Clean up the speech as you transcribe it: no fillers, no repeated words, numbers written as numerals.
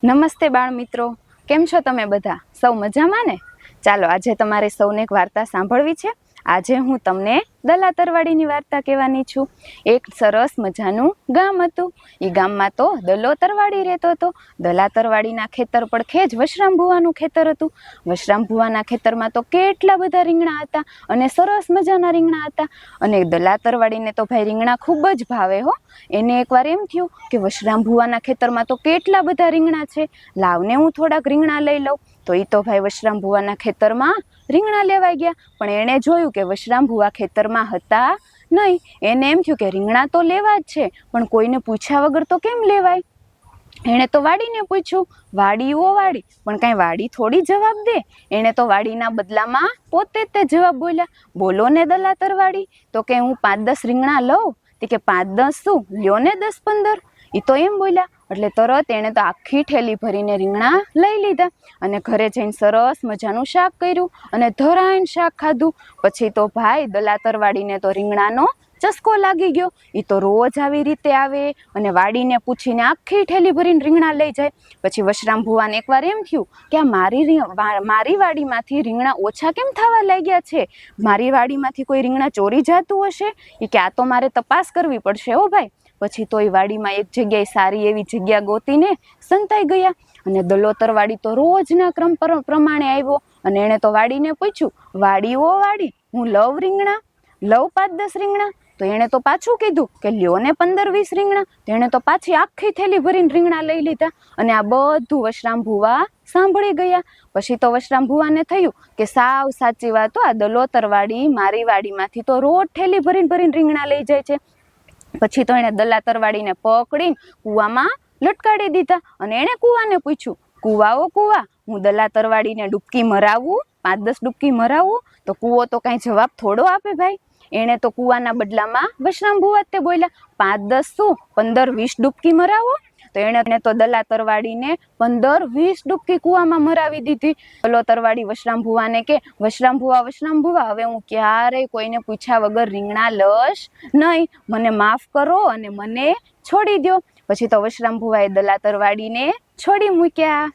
નમસ્તે બાળ મિત્રો, કેમ છો તમે બધા? સૌ મજામાં ને? ચાલો આજે તમારે સૌને એક વાર્તા સાંભળવી છે. આજે હું તમને દલા તરવાડીની વાર્તા કહેવાની છું. એક સરસ મજાનું ગામ હતું. એ ગામમાં તો દલો તરવાડી રહેતો હતો. દલા તરવાડીના ખેતર પડખે જ વશરામ ભુવાનું ખેતર હતું. વશરામ ભુવાના ખેતરમાં તો કેટલા બધા રીંગણા હતા અને સરસ મજાના રીંગણા હતા. અને દલા તરવાડીને તો ભાઈ રીંગણા ખૂબ જ ભાવે હો. એને એકવાર એમ થયું કે વશરામ ભુવાના ખેતરમાં તો કેટલા બધા રીંગણા છે, લાવને હું થોડાક રીંગણા લઈ લઉં. તો એ તો ભાઈ વશરામ ભુવાના ખેતરમાં રીંગણા લેવાઈ ગયા. પણ એણે જોયું કે વશરામ ભુવા ખેતરમાં હતા નહીં. એને એમ થયું કે રીંગણા તો લેવા જ છે, પણ કોઈને પૂછ્યા વગર તો કેમ લેવાય. એણે તો વાડીને પૂછ્યું, વાડીઓ વાડી, પણ કાંઈ વાડી થોડી જવાબ દે. એણે તો વાડીના બદલામાં પોતે તે જવાબ બોલ્યા, બોલો ને દલા તરવાડી, તો કે હું 5-10 રીંગણા લઉં. તે કે 5-10 શું, લ્યો ને 10-15. એ તો એમ બોલ્યા. એટલે તરત એણે તો આખી ઠેલી ભરીને રીંગણા લઈ લીધા અને ઘરે જઈને સરસ મજાનું શાક કર્યું અને ધરાઈને શાક ખાધું. પછી તો ભાઈ દલા તરવાડીને તો રીંગણાનો ચસ્કો લાગી ગયો. એ તો રોજ આવી રીતે આવે અને વાડીને પૂછીને આખી ઠેલી ભરીને રીંગણા લઈ જાય. પછી વશરામ ભુવાને એકવાર એમ થયું કે આ મારી વાડીમાંથી રીંગણા ઓછા કેમ થવા લાગ્યા છે? મારી વાડીમાંથી કોઈ રીંગણા ચોરી જતું હશે? એ કે આ તો મારે તપાસ કરવી પડશે હો ભાઈ. પછી તો એ વાડીમાં એક જગ્યાએ સારી એવી જગ્યા ગોતીને સંતાઈ ગયા. અને દલો તરવાડી તો રોજના ક્રમ પ્રમાણે આવ્યો અને એણે તો વાડીને પૂછ્યું, વાડીઓ વાડી, હું લવ રીંગણા, લવ 5-10 રીંગણા. તો એણે તો પાછું કીધું કે લ્યો ને 15-20 રીંગણા. તો એણે તો પાછી આખી થેલી ભરીને રીંગણા લઈ લીધા. અને આ બધું વશરામ ભુવા સાંભળી ગયા. પછી તો વશરામ ભુવાને થયું કે સાવ સાચી વાત, આ દલો તરવાડી મારી વાડીમાંથી તો રોજ થેલી ભરીને રીંગણા લઈ જાય છે. પછી તો એણે દલા તરવાડીને પકડીને કૂવામાં લટકાડી દીધા અને એણે કૂવાને પૂછ્યું, કૂવાઓ કૂવા, હું દલા તરવાડીને ડૂબકી મરાવું, 5-10 ડૂબકી મરાવું? તો કૂવો તો કાંઈ જવાબ થોડો આપે ભાઈ. એણે તો કૂવાના બદલામાં વશરામ ભુવા તે બોલ્યા, 5-10 શું, 15-20 ડૂબકી મરાવો? તો એણે તો દલા તરવાડીને 15-20 ડૂબકી કૂવામાં મરાવી દીધી. દલો તરવાડી વશરામ ભુવાને કે, વશરામ ભુવા, હવે હું ક્યારેય કોઈને પૂછ્યા વગર રીંગણા લઈશ નહીં, મને માફ કરો અને મને છોડી દો. પછી તો વશરામ ભુવાએ દલા તરવાડીને છોડી મૂક્યા.